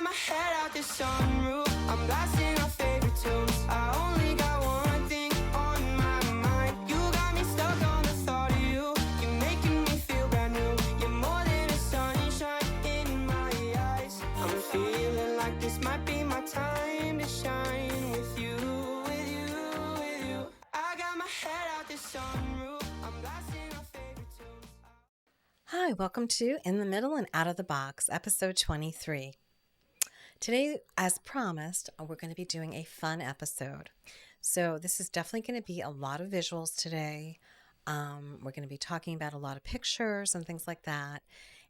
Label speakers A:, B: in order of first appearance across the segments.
A: got my head out the sunroof. I'm blasting our favorite tunes. I only got one thing on my mind. You got me stuck on the thought of you. You're making me feel brand new. You're more than a sunshine in my eyes. I'm feeling like this might be my time to shine with you, with you, with you. I got my head out the sunroof. I'm blasting our favorite tunes.
B: Hi, welcome to In the Middle and Out of the Box, episode 23. Today, as promised, we're going to be doing a fun episode. So this is definitely going to be a lot of visuals today. We're going to be talking about a lot of pictures and things like that.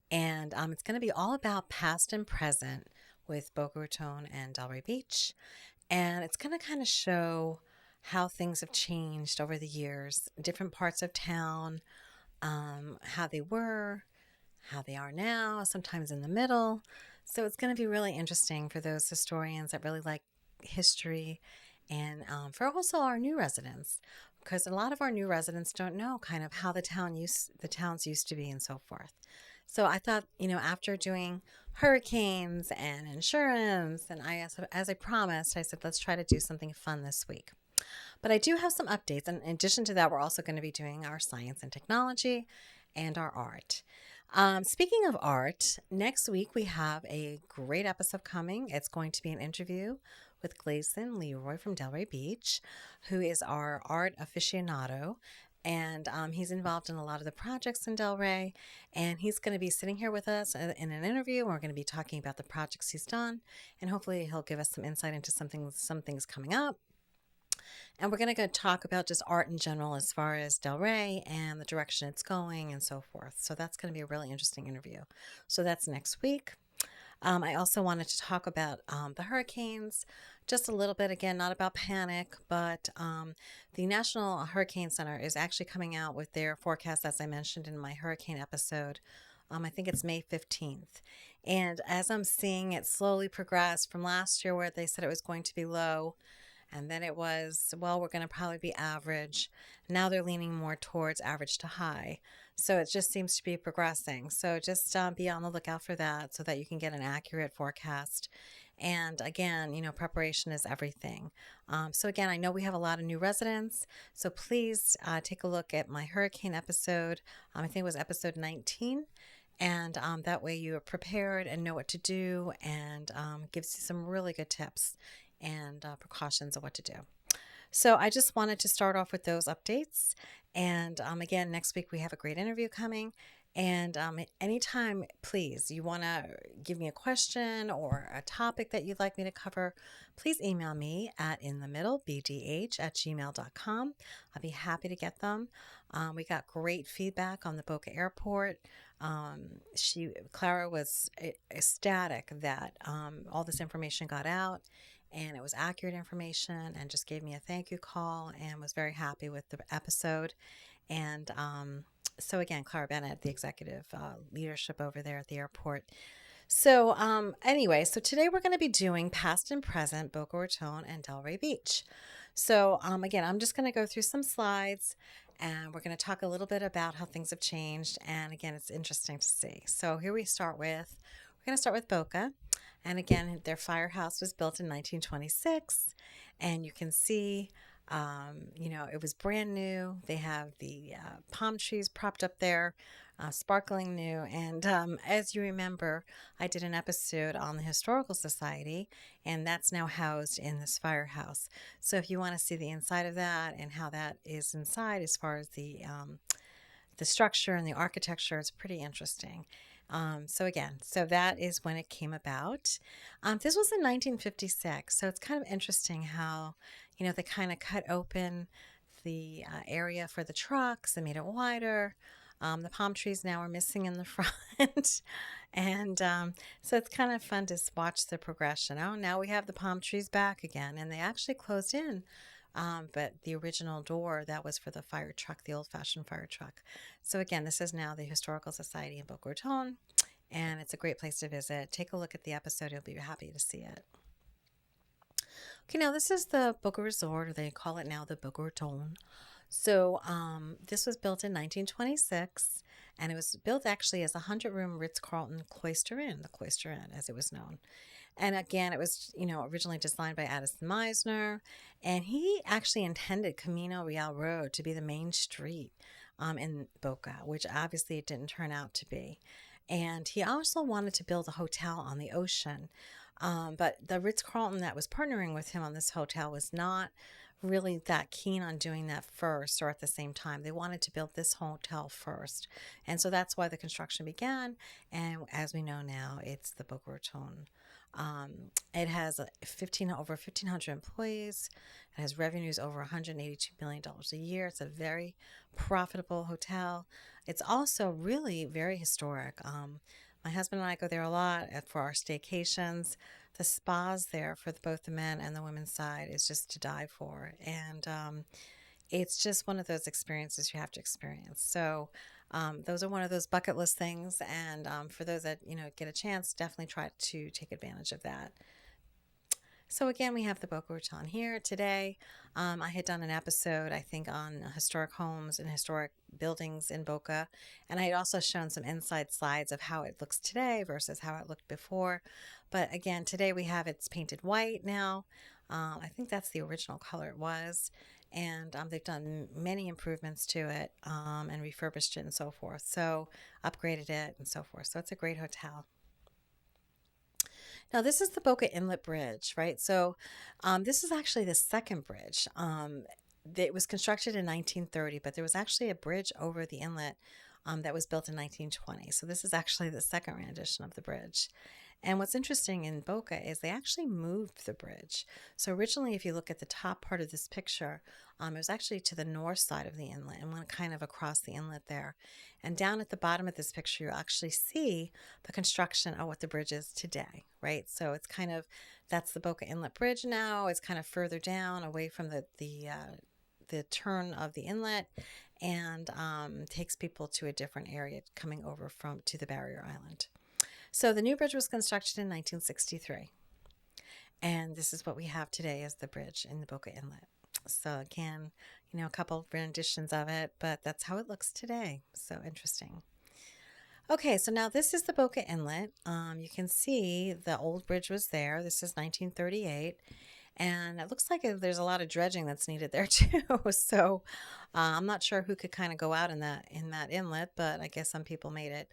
B: And it's going to be all about past and present with Boca Raton and Delray Beach. And it's going to kind of show how things have changed over the years, different parts of town, how they were, how they are now, sometimes in the middle. So it's going to be really interesting for those historians that really like history and for also our new residents, because a lot of our new residents don't know kind of how the towns used to be and so forth. So I thought, after doing hurricanes and insurance, and as I promised, I said, let's try to do something fun this week. But I do have some updates. And in addition to that, we're also going to be doing our science and technology and our art. Speaking of art, next week we have a great episode coming. It's going to be an interview with Gleason Leroy from Delray Beach, who is our art aficionado. And he's involved in a lot of the projects in Delray. And he's going to be sitting here with us in an interview. And we're going to be talking about the projects he's done. And hopefully he'll give us some insight into some things coming up. And we're going to go talk about just art in general as far as Delray and the direction it's going and so forth. So that's going to be a really interesting interview. So that's next week. I also wanted to talk about the hurricanes just a little bit. Again, not about panic, but the National Hurricane Center is actually coming out with their forecast, as I mentioned in my hurricane episode. I think it's May 15th. And as I'm seeing it slowly progress from last year where they said it was going to be low, and then it was, well, we're going to probably be average. Now they're leaning more towards average to high. So it just seems to be progressing. So just be on the lookout for that so that you can get an accurate forecast. And again, preparation is everything. So again, I know we have a lot of new residents. So please take a look at my hurricane episode. I think it was episode 19. And that way you are prepared and know what to do, and gives you some really good tips and precautions of what to do. So I just wanted to start off with those updates. And again, next week we have a great interview coming. And anytime, please, you want to give me a question or a topic that you'd like me to cover, please email me at inthemiddlebdh@gmail.com. I'll be happy to get them. We got great feedback on the Boca Airport. Clara was ecstatic that all this information got out, and it was accurate information, and just gave me a thank you call and was very happy with the episode. And so again, Clara Bennett, the executive leadership over there at the airport. So anyway, so today we're going to be doing past and present Boca Raton and Delray Beach. So again, I'm just going to go through some slides, and we're going to talk a little bit about how things have changed. And again, it's interesting to see. So here we're going to start with Boca. And again, their firehouse was built in 1926. And you can see, it was brand new. They have the palm trees propped up there, sparkling new. And as you remember, I did an episode on the Historical Society, and that's now housed in this firehouse. So if you want to see the inside of that and how that is inside as far as the structure and the architecture, it's pretty interesting. So that is when it came about. This was in 1956, so it's kind of interesting how, they kind of cut open the area for the trucks and made it wider. The palm trees now are missing in the front. And so it's kind of fun to watch the progression. Oh, now we have the palm trees back again, and they actually closed in. But the original door, that was for the fire truck, the old-fashioned fire truck. So again, this is now the Historical Society in Boca Raton, and it's a great place to visit. Take a look at the episode. You'll be happy to see it. Okay, now this is the Boca Resort, or they call it now the Boca Raton. So this was built in 1926, and it was built actually as a 100-room Ritz-Carlton Cloister Inn, the Cloister Inn as it was known. And again, it was, originally designed by Addison Meisner. And he actually intended Camino Real Road to be the main street in Boca, which obviously it didn't turn out to be. And he also wanted to build a hotel on the ocean. But the Ritz Carlton that was partnering with him on this hotel was not really that keen on doing that first or at the same time. They wanted to build this hotel first. And so that's why the construction began. And as we know now, it's the Boca Raton. It has over 1,500 employees. It has revenues over $182 million a year. It's a very profitable hotel. It's also really very historic. My husband and I go there a lot for our staycations. The spas there for both the men and the women's side is just to die for. And it's just one of those experiences you have to experience. So those are one of those bucket list things. And for those that, get a chance, definitely try to take advantage of that. So again, we have the Boca Raton here today. I had done an episode, I think, on historic homes and historic buildings in Boca. And I had also shown some inside slides of how it looks today versus how it looked before. But again, today we have it's painted white now. I think that's the original color it was. And they've done many improvements to it and refurbished it and so forth. So upgraded it and so forth. So it's a great hotel. Now, this is the Boca Inlet Bridge, right? So, this is actually the second bridge. It was constructed in 1930, but there was actually a bridge over the inlet that was built in 1920. So, this is actually the second rendition of the bridge. And what's interesting in Boca is they actually moved the bridge. So originally, if you look at the top part of this picture, it was actually to the north side of the inlet and went kind of across the inlet there. And down at the bottom of this picture, you actually see the construction of what the bridge is today, right? So it's kind of, that's the Boca Inlet Bridge now. It's kind of further down away from the turn of the inlet and takes people to a different area coming over to the barrier island. So the new bridge was constructed in 1963. And this is what we have today as the bridge in the Boca Inlet. So again, a couple of renditions of it, but that's how it looks today. So interesting. Okay, so now this is the Boca Inlet. You can see the old bridge was there. This is 1938. And it looks like there's a lot of dredging that's needed there too. So I'm not sure who could kind of go out in that inlet, but I guess some people made it.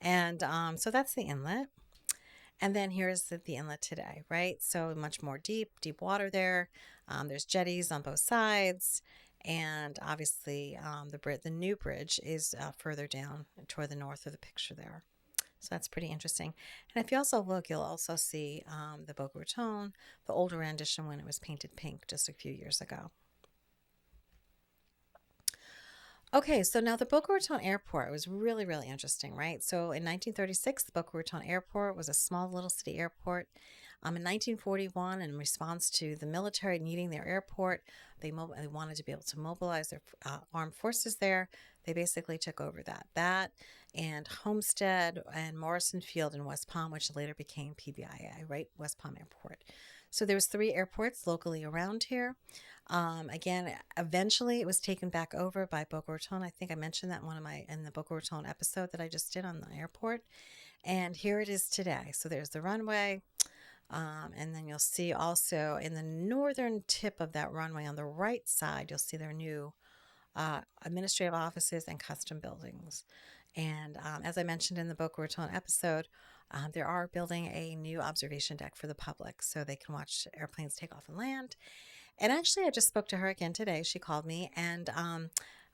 B: And so that's the inlet. And then here's the inlet today, right? So much more deep water there. There's jetties on both sides. And obviously the new bridge is further down toward the north of the picture there. So that's pretty interesting. And if you also look, you'll also see the Boca Raton, the older rendition when it was painted pink just a few years ago. Okay, so now the Boca Raton Airport was really, really interesting, right? So in 1936, the Boca Raton Airport was a small little city airport. In 1941, in response to the military needing their airport, they wanted to be able to mobilize their armed forces there. They basically took over that and Homestead and Morrison Field in West Palm, which later became PBIA, right? West Palm Airport. So there was 3 airports locally around here. Again, eventually it was taken back over by Boca Raton. I think I mentioned that in the Boca Raton episode that I just did on the airport. And here it is today. So there's the runway. And then you'll see also in the northern tip of that runway on the right side, you'll see their new administrative offices and custom buildings. And as I mentioned in the Boca Raton episode, they are building a new observation deck for the public so they can watch airplanes take off and land. And actually, I just spoke to her again today. She called me and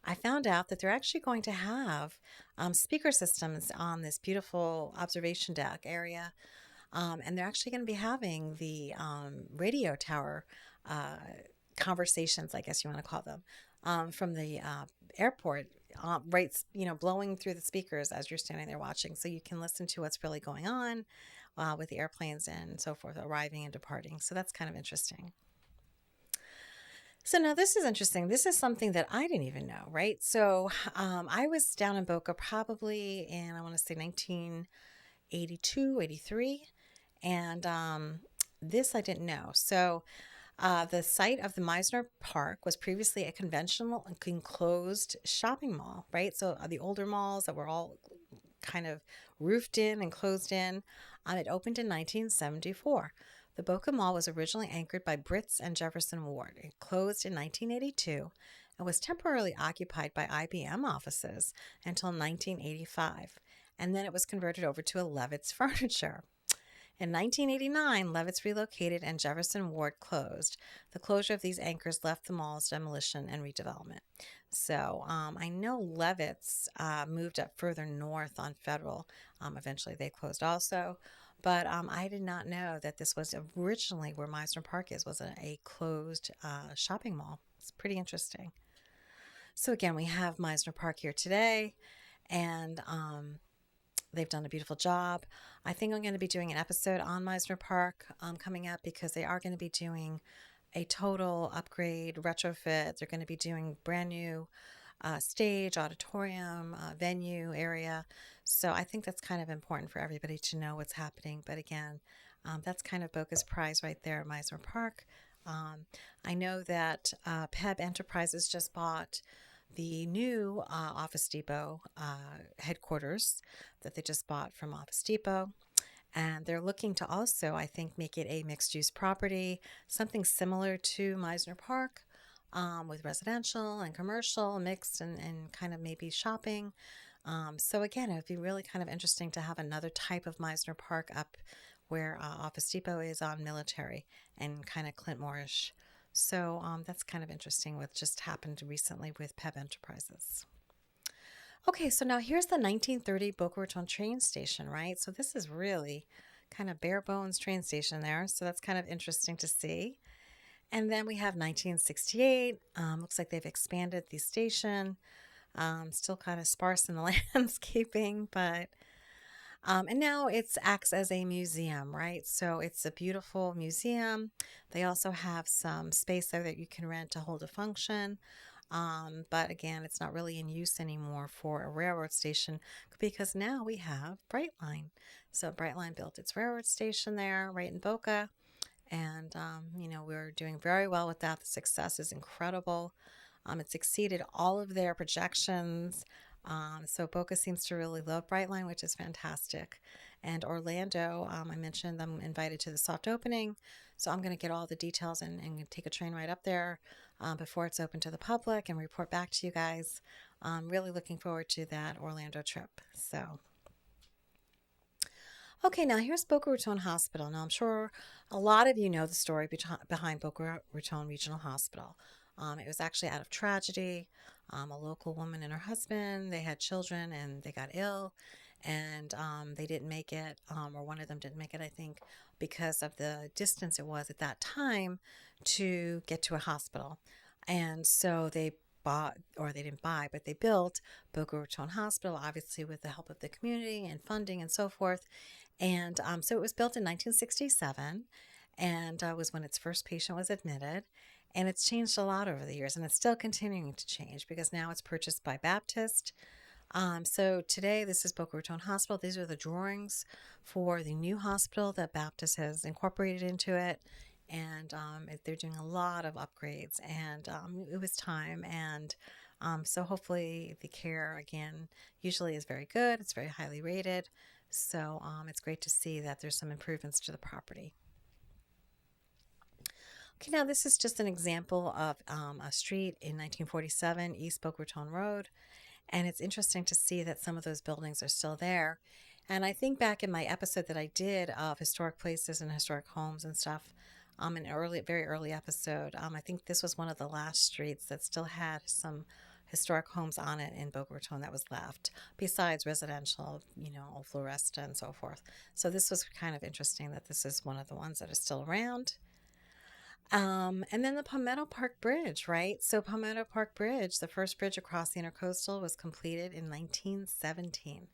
B: I found out that they're actually going to have speaker systems on this beautiful observation deck area. And they're actually going to be having the radio tower conversations, I guess you want to call them, from the airport, right, blowing through the speakers as you're standing there watching. So you can listen to what's really going on with the airplanes and so forth, arriving and departing. So that's kind of interesting. So now this is interesting. This is something that I didn't even know, right? So I was down in Boca probably in, I want to say 1982, 83. And this I didn't know. So the site of the Meisner Park was previously a conventional and enclosed shopping mall, right? So the older malls that were all kind of roofed in and closed in. It opened in 1974. The Boca Mall was originally anchored by Brits and Jefferson Ward. It closed in 1982 and was temporarily occupied by IBM offices until 1985. And then it was converted over to a Levitt's Furniture. In 1989, Levitt's relocated and Jefferson Ward closed. The closure of these anchors left the mall's demolition and redevelopment. So I know Levitt's moved up further north on Federal. Eventually, they closed also. But I did not know that this was originally where Meisner Park is, was a closed shopping mall. It's pretty interesting. So again, we have Meisner Park here today, and they've done a beautiful job. I think I'm going to be doing an episode on Meisner Park coming up because they are going to be doing a total upgrade, retrofit. They're going to be doing brand new stage, auditorium, venue area. So I think that's kind of important for everybody to know what's happening. But again, that's kind of Boca's prize right there at Meisner Park. I know that PEB Enterprises just bought the new Office Depot headquarters that they just bought from Office Depot. And they're looking to also, I think, make it a mixed-use property, something similar to Meisner Park, with residential and commercial mixed and kind of maybe shopping. So again, it would be really kind of interesting to have another type of Meisner Park up where Office Depot is on Military and kind of Clint Moorish. So that's kind of interesting what just happened recently with PEB Enterprises. Okay, so now here's the 1930 Boca Raton train station, right? So this is really kind of bare bones train station there. So that's kind of interesting to see. And then we have 1968. Looks like they've expanded the station. Still kind of sparse in the landscaping, but and now it acts as a museum, right? So it's a beautiful museum. They also have some space there that you can rent to hold a function. But again, it's not really in use anymore for a railroad station because now we have Brightline. So Brightline built its railroad station there right in Boca. And, we're doing very well with that. The success is incredible. It's exceeded all of their projections. So Boca seems to really love Brightline, which is fantastic. And Orlando, I mentioned I'm invited to the soft opening. So I'm going to get all the details and take a train ride up there before it's open to the public and report back to you guys. Really looking forward to that Orlando trip. So, okay, now here's Boca Raton Hospital. Now I'm sure a lot of you know the story behind Boca Raton Regional Hospital. It was actually out of tragedy. A local woman and her husband, they had children and they got ill and they didn't make it, or one of them didn't make it, I think, because of the distance it was at that time to get to a hospital. And so they bought, or they didn't buy, but they built Boca Raton Hospital, obviously with the help of the community and funding and so forth. And so it was built in 1967 and was when its first patient was admitted. And it's changed a lot over the years, and it's still continuing to change because now it's purchased by Baptist. So today, this is Boca Raton Hospital. These are the drawings for the new hospital that Baptist has incorporated into it. And they're doing a lot of upgrades, and it was time. And so hopefully the care, again, usually is very good. It's very highly rated. So it's great to see that there's some improvements to the property. Okay, now this is just an example of a street in 1947, East Boca Raton Road. And it's interesting to see that some of those buildings are still there. And I think back in my episode that I did of historic places and historic homes and stuff, an very early episode, I think this was one of the last streets that still had some historic homes on it in Boca Raton that was left, besides residential, old Floresta and so forth. So this was kind of interesting that this is one of the ones that is still around. And then the Palmetto Park Bridge, right? So Palmetto Park Bridge, the first bridge across the Intercoastal, was completed in 1917.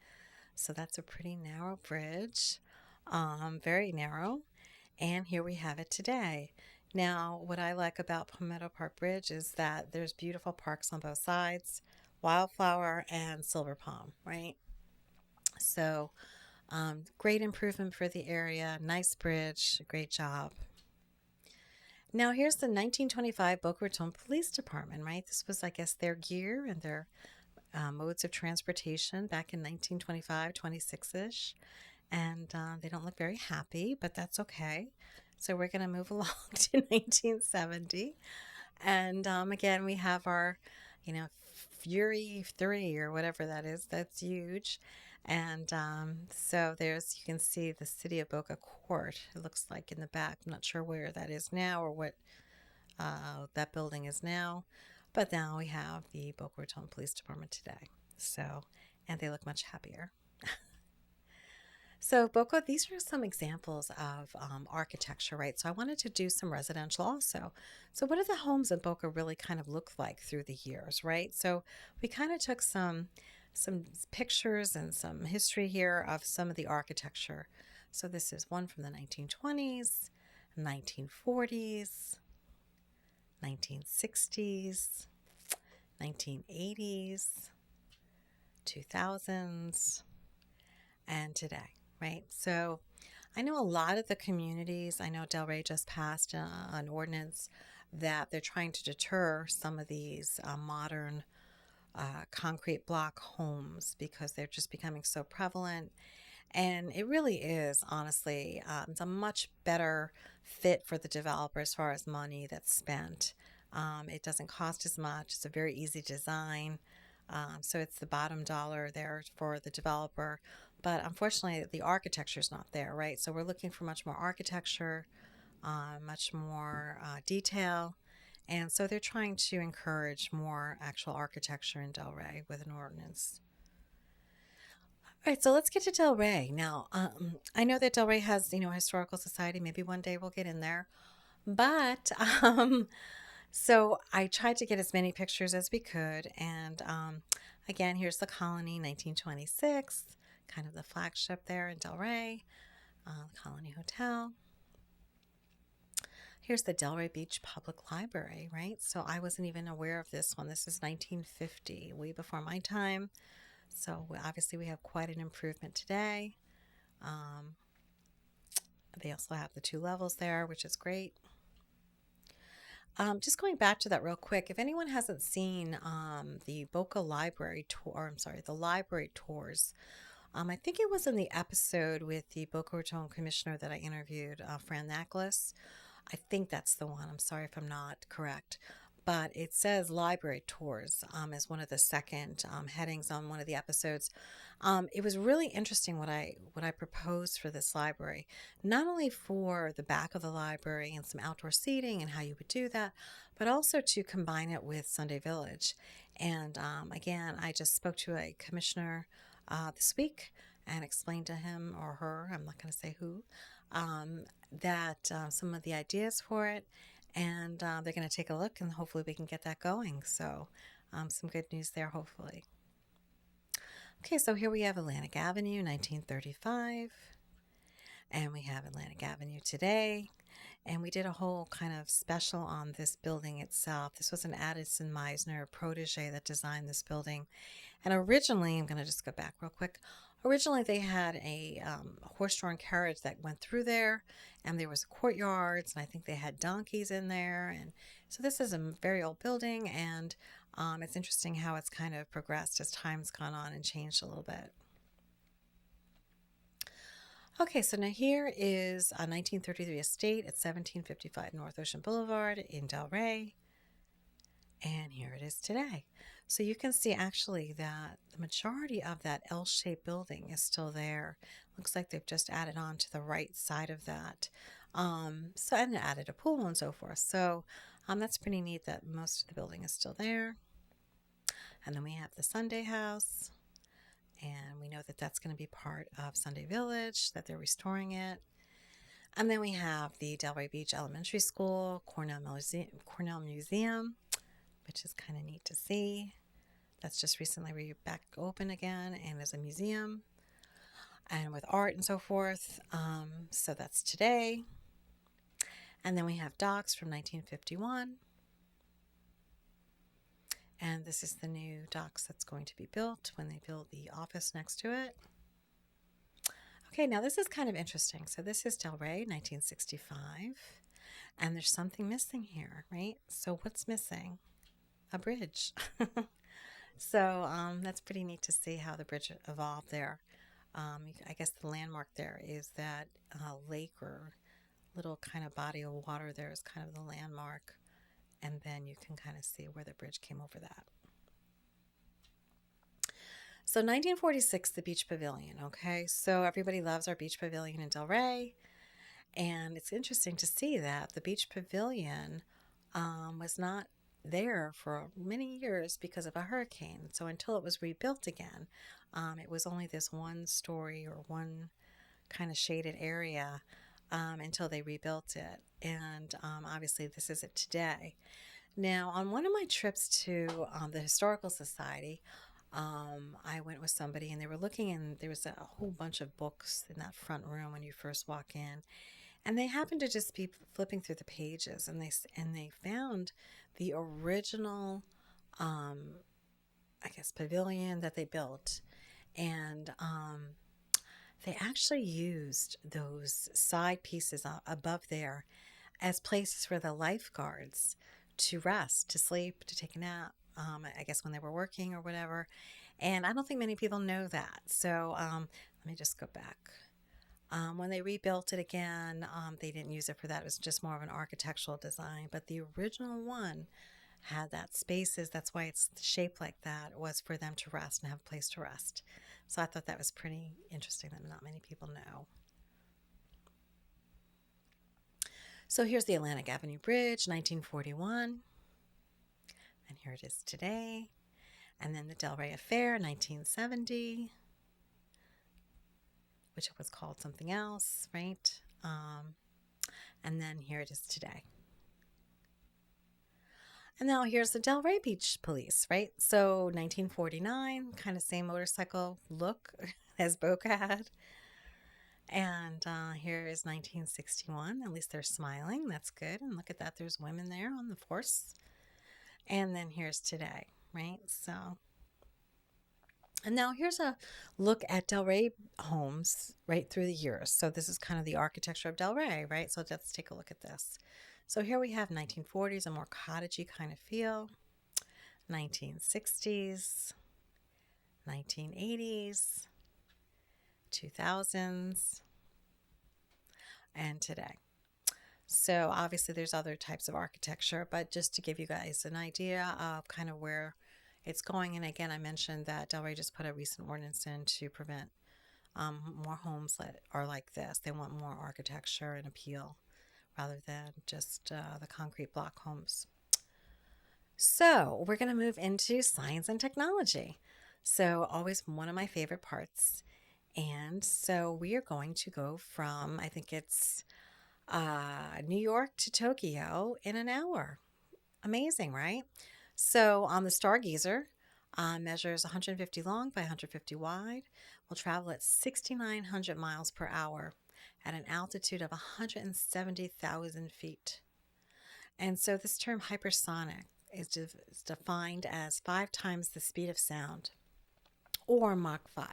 B: So that's a pretty narrow bridge, very narrow. And here we have it today. Now, what I like about Palmetto Park Bridge is that there's beautiful parks on both sides, Wildflower and Silver Palm, right? So great improvement for the area, nice bridge, great job. Now, here's the 1925 Boca Raton Police Department, right? This was, I guess, their gear and their modes of transportation back in 1925, 26-ish. And they don't look very happy, but that's okay. So we're going to move along to 1970. And again, we have our, Fury 3 or whatever that is. That's huge. And so you can see the city of Boca Court, it looks like in the back. I'm not sure where that is now or what that building is now. But now we have the Boca Raton Police Department today. So, and they look much happier. So, Boca, these are some examples of architecture, right? So, I wanted to do some residential also. So, what do the homes in Boca really kind of look like through the years, right? So, we kind of took some pictures and some history here of some of the architecture. So, this is one from the 1920s, 1940s, 1960s, 1980s, 2000s, and today. Right. So I know a lot of the communities, I know Delray just passed an ordinance that they're trying to deter some of these modern concrete block homes because they're just becoming so prevalent. And it really is, honestly, it's a much better fit for the developer as far as money that's spent. It doesn't cost as much. It's a very easy design. So it's the bottom dollar there for the developer. But unfortunately, the architecture is not there, right? So we're looking for much more architecture, much more detail. And so they're trying to encourage more actual architecture in Delray with an ordinance. All right, so let's get to Delray. Now, I know that Delray has, a historical society. Maybe one day we'll get in there. But so I tried to get as many pictures as we could. And again, here's the Colony, 1926, kind of the flagship there in Delray, Colony Hotel. Here's the Delray Beach Public Library, right? So I wasn't even aware of this one. This is 1950, way before my time. So obviously we have quite an improvement today. They also have the 2 levels there, which is great. Just going back to that real quick, if anyone hasn't seen the Boca Library tour, the library tours, I think it was in the episode with the Boca Raton commissioner that I interviewed, Fran Naklis. I think that's the one. I'm sorry if I'm not correct. But it says library tours as one of the second headings on one of the episodes. It was really interesting what I proposed for this library, not only for the back of the library and some outdoor seating and how you would do that, but also to combine it with Sunday Village. And again, I just spoke to a commissioner this week and explained to him or her, I'm not going to say who, that some of the ideas for it. And they're going to take a look and hopefully we can get that going. So some good news there, hopefully. Okay, so here we have Atlantic Avenue, 1935. And we have Atlantic Avenue today. And we did a whole kind of special on this building itself. This was an Addison Meisner protege that designed this building. And originally, I'm going to just go back real quick. Originally, they had a horse-drawn carriage that went through there, and there was courtyards, and I think they had donkeys in there. And so this is a very old building, and it's interesting how it's kind of progressed as time's gone on and changed a little bit. Okay, so now here is a 1933 estate at 1755 North Ocean Boulevard in Delray. And here it is today. So you can see actually that the majority of that L-shaped building is still there. Looks like they've just added on to the right side of that. And added a pool and so forth. So that's pretty neat that most of the building is still there. And then we have the Sunday House. And we know that that's going to be part of Sunday Village, that they're restoring it. And then we have the Delray Beach Elementary School, Cornell Museum, which is kind of neat to see. That's just recently back open again and is a museum and with art and so forth. So that's today. And then we have docks from 1951. And this is the new docks that's going to be built when they build the office next to it. Okay, now this is kind of interesting. So this is Delray, 1965. And there's something missing here, right? So what's missing? A bridge. So that's pretty neat to see how the bridge evolved there. I guess the landmark there is that lake or little kind of body of water there is kind of the landmark. And then you can kind of see where the bridge came over that. So 1946, the Beach Pavilion. Okay, so everybody loves our Beach Pavilion in Delray. And it's interesting to see that the Beach Pavilion was not there for many years because of a hurricane. So until it was rebuilt again, it was only this one story or one kind of shaded area until they rebuilt it. And obviously, this is it today. Now, on one of my trips to the Historical Society, I went with somebody and they were looking, and there was a whole bunch of books in that front room when you first walk in. And they happened to just be flipping through the pages, and they found the original, I guess, pavilion that they built, and they actually used those side pieces above there as places for the lifeguards to rest, to sleep, to take a nap. I guess when they were working or whatever. And I don't think many people know that. So let me just go back. When they rebuilt it again, they didn't use it for that. It was just more of an architectural design. But the original one had that spaces. That's why it's shaped like that, was for them to rest and have a place to rest. So I thought that was pretty interesting that not many people know. So here's the Atlantic Avenue Bridge, 1941. And here it is today. And then the Delray Affair, 1970, which was called something else, right? And then here it is today. And now here's the Delray Beach Police, right? So 1949, kind of same motorcycle look as Boca had. And here is 1961. At least they're smiling. That's good. And look at that. There's women there on the force. And then here's today, right? So, and now here's a look at Delray homes right through the years. So this is kind of the architecture of Delray, right? So let's take a look at this. So here we have 1940s, a more cottagey kind of feel, 1960s, 1980s, 2000s, and today. So obviously there's other types of architecture, but just to give you guys an idea of kind of where it's going. And again, I mentioned that Delray just put a recent ordinance in to prevent more homes that are like this. They want more architecture and appeal rather than just the concrete block homes. So we're going to move into science and technology. So always one of my favorite parts. And so we are going to go from, I think it's New York to Tokyo in an hour. Amazing, right? So the Stargazer measures 150 long by 150 wide, will travel at 6,900 miles per hour at an altitude of 170,000 feet. And so this term hypersonic is defined as 5 times the speed of sound, or Mach 5.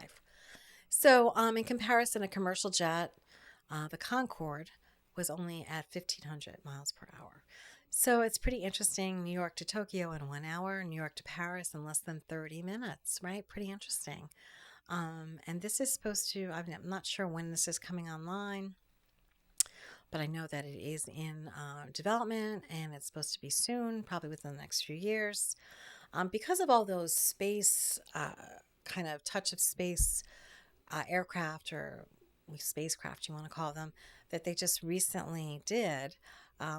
B: So in comparison, a commercial jet, the Concorde, was only at 1,500 miles per hour. So it's pretty interesting. New York to Tokyo in 1 hour, New York to Paris in less than 30 minutes, right? Pretty interesting. And this is supposed to, I'm not sure when this is coming online, but I know that it is in development and it's supposed to be soon, probably within the next few years. Because of all those space, kind of touch of space aircraft or spacecraft, you want to call them, that they just recently did,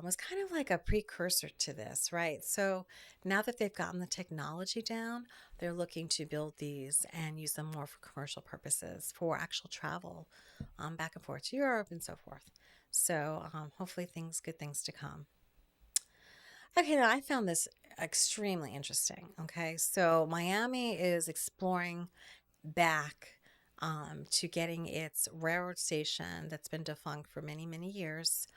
B: was kind of like a precursor to this, right? So now that they've gotten the technology down, they're looking to build these and use them more for commercial purposes, for actual travel back and forth to Europe and so forth. So hopefully good things to come. Okay, now I found this extremely interesting. Okay, so Miami is exploring back to getting its railroad station that's been defunct for many, many years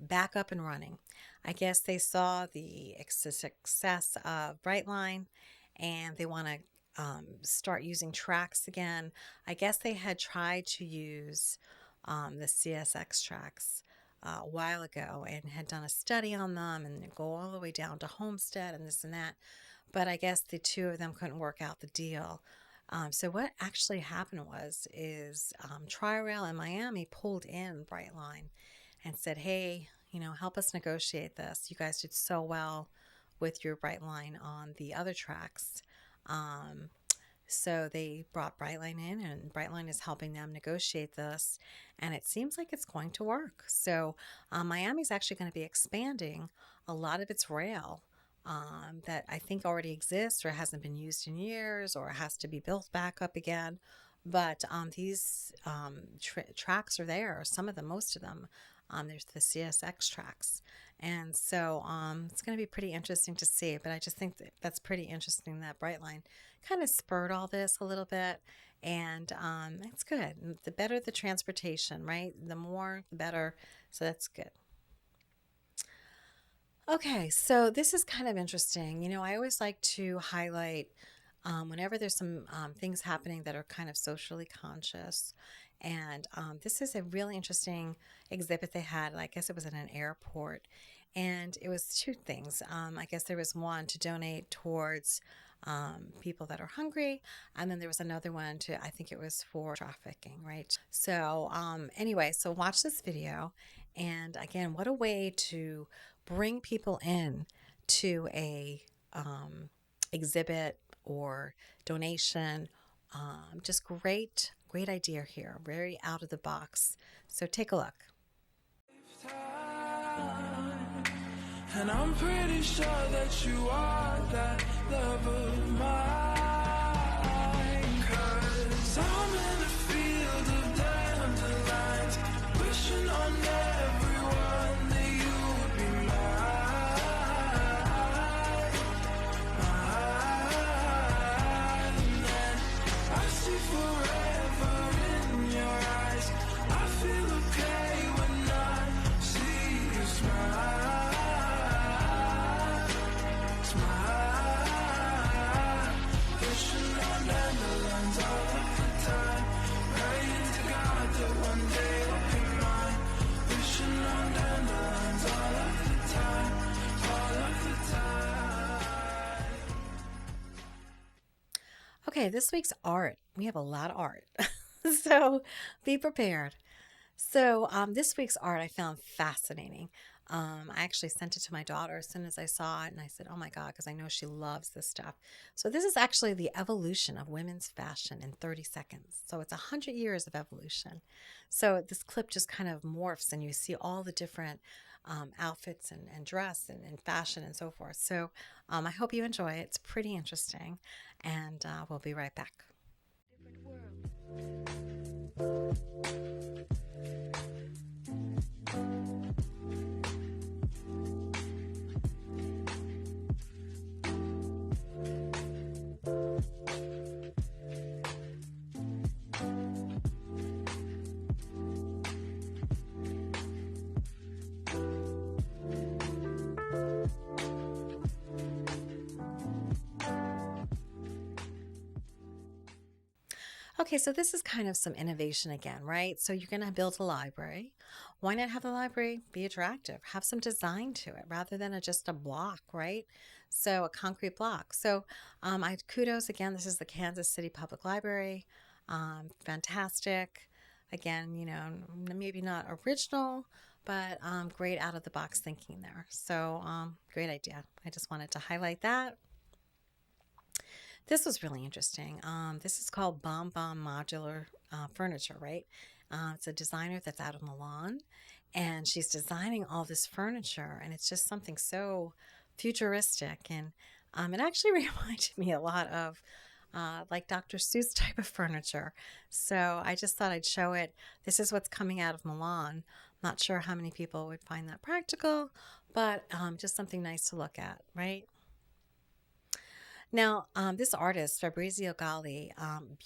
B: back up and running. I guess they saw the success of Brightline and they want to start using tracks again. I guess they had tried to use the CSX tracks a while ago and had done a study on them and go all the way down to Homestead and this and that. but I guess the two of them couldn't work out the deal. So what actually happened is Tri-Rail in Miami pulled in Brightline and said, "Hey, help us negotiate this. You guys did so well with your Brightline on the other tracks." Um, so they brought Brightline in, and Brightline is helping them negotiate this, and it seems like it's going to work. So Miami's actually going to be expanding a lot of its rail that I think already exists or hasn't been used in years or has to be built back up again. But these tracks are there, some of them, most of them. There's the CSX tracks. And so it's going to be pretty interesting to see. But I just think that's pretty interesting that Brightline kind of spurred all this a little bit. And it's good. The better the transportation, right? The more, the better. So that's good. Okay, so this is kind of interesting. I always like to highlight whenever there's some things happening that are kind of socially conscious. And this is a really interesting exhibit they had. I guess it was at an airport. And it was two things. I guess there was one to donate towards people that are hungry. And then there was another one I think it was for trafficking, right? So, anyway, so watch this video. And again, what a way to bring people in to a exhibit or donation. Just great idea here. Very out of the box. So take a look.
A: And I'm pretty sure that you are that love of mine. 'Cause I'm in a field of dandelions, wishing on everyone that you would be mine. And I see forever in your eyes. I feel okay when I see you smile.
B: Okay, this week's art. We have a lot of art. So be prepared. So this week's art I found fascinating. I actually sent it to my daughter as soon as I saw it, and I said, "Oh my God," because I know she loves this stuff. So this is actually the evolution of women's fashion in 30 seconds. So it's 100 years of evolution. So this clip just kind of morphs, and you see all the different outfits and dress and fashion and so forth. So I hope you enjoy it. It's pretty interesting, and we'll be right back. Okay, so this is kind of some innovation again, right? So you're going to build a library. Why not have the library be attractive? Have some design to it rather than just a block, right? So a concrete block. So I kudos again. This is the Kansas City Public Library. Fantastic. Again, maybe not original, but great out of the box thinking there. So great idea. I just wanted to highlight that. This was really interesting. This is called Bomb Bomb Modular Furniture, right? It's a designer that's out of Milan, and she's designing all this furniture, and it's just something so futuristic. And it actually reminded me a lot of like Dr. Seuss type of furniture. So I just thought I'd show it. This is what's coming out of Milan. Not sure how many people would find that practical, but just something nice to look at, right? Now, this artist, Fabrizio Galli,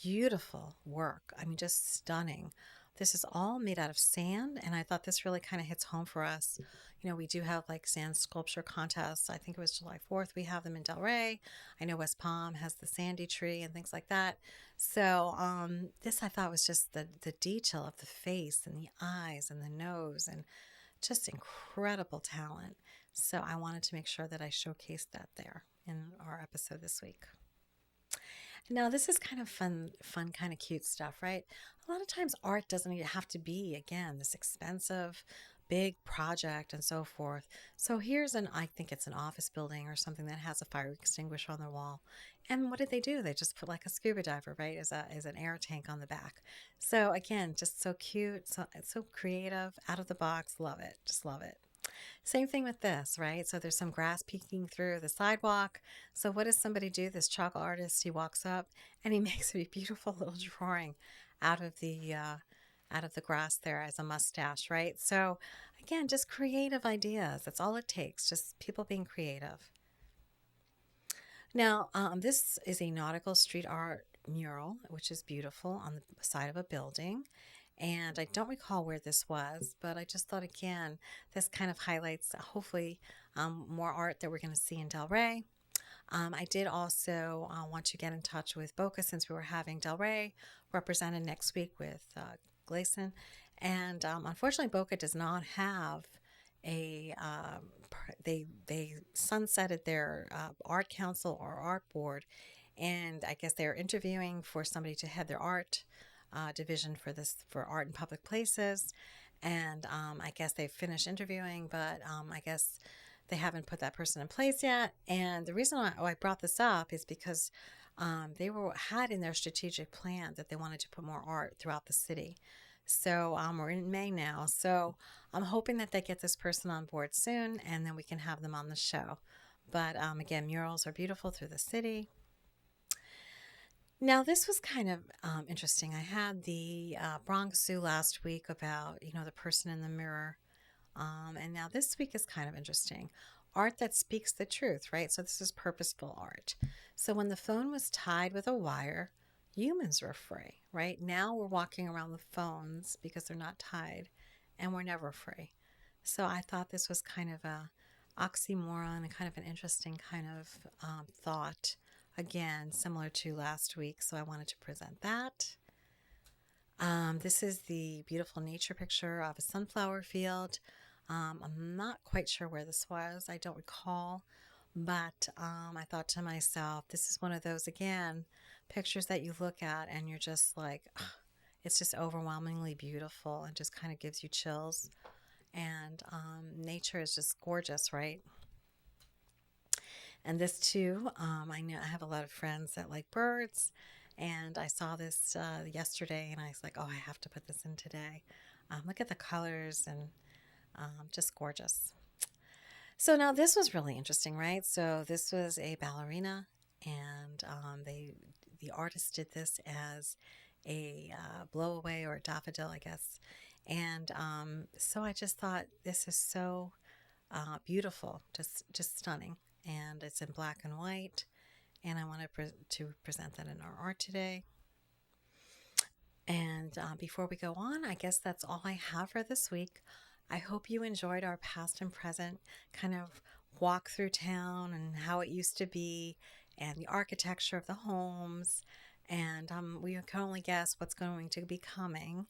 B: beautiful work. I mean, just stunning. This is all made out of sand, and I thought this really kind of hits home for us. We do have like sand sculpture contests. I think it was July 4th. We have them in Delray. I know West Palm has the Sandy Tree and things like that. So this I thought was just the detail of the face and the eyes and the nose and just incredible talent. So I wanted to make sure that I showcased that there. in our episode this week. Now, this is kind of fun, kind of cute stuff, right? A lot of times art doesn't even have to be, again, this expensive, big project and so forth. So I think it's an office building or something that has a fire extinguisher on the wall. And what did they do? They just put like a scuba diver, right, as an air tank on the back. So again, just so cute, so it's so creative, out of the box. Love it. Just love it. Same thing with this, right? So there's some grass peeking through the sidewalk. So what does somebody do? This chalk artist, he walks up and he makes a beautiful little drawing out of the grass there as a mustache, right? So again, just creative ideas. That's all it takes. Just people being creative. Now, this is a nautical street art mural, which is beautiful on the side of a building. And I don't recall where this was, but I just thought, again, this kind of highlights hopefully more art that we're going to see in Delray. I did also want to get in touch with Boca since we were having Delray represented next week with Gleason. And unfortunately, Boca does not have they sunsetted their art council or art board. And I guess they're interviewing for somebody to head their art division for art in public places, and I guess they've finished interviewing, but I guess they haven't put that person in place yet. And the reason I brought this up is because they had in their strategic plan that they wanted to put more art throughout the city. So we're in May now, so I'm hoping that they get this person on board soon, and then we can have them on the show. But again, murals are beautiful through the city. Now, this was kind of interesting. I had the Bronx Zoo last week about, the person in the mirror. And now this week is kind of interesting. Art that speaks the truth, right? So this is purposeful art. So when the phone was tied with a wire, humans were free, right? Now we're walking around with phones because they're not tied, and we're never free. So I thought this was kind of a oxymoron and kind of an interesting kind of thought. Again, similar to last week, so I wanted to present that. This is the beautiful nature picture of a sunflower field. I'm not quite sure where this was. I don't recall, but I thought to myself, this is one of those, again, pictures that you look at and you're just like, ugh, it's just overwhelmingly beautiful and just kind of gives you chills. And nature is just gorgeous, right? And this too, I know I have a lot of friends that like birds, and I saw this yesterday, and I was like, oh, I have to put this in today. Look at the colors, and just gorgeous. So now this was really interesting, right? So this was a ballerina, and the artist did this as a blowaway or a daffodil, I guess. And so I just thought this is so beautiful, just stunning. And it's in black and white, and I wanted to present that in our art today. And before we go on, I guess that's all I have for this week. I hope you enjoyed our past and present kind of walk through town and how it used to be and the architecture of the homes. And we can only guess what's going to be coming.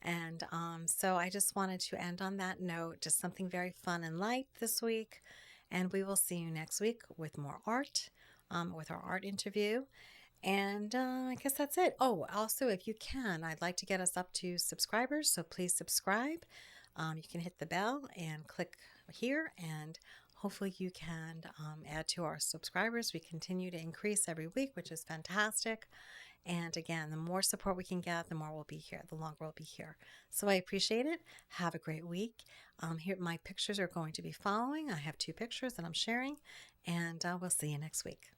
B: And so I just wanted to end on that note, just something very fun and light this week. And we will see you next week with more art, with our art interview. And I guess that's it. Oh, also, if you can, I'd like to get us up to subscribers. So please subscribe. You can hit the bell and click here. And hopefully you can add to our subscribers. We continue to increase every week, which is fantastic. And again, the more support we can get, the more we'll be here, the longer we'll be here. So I appreciate it. Have a great week. Here, my pictures are going to be following. I have 2 pictures that I'm sharing, and we'll see you next week.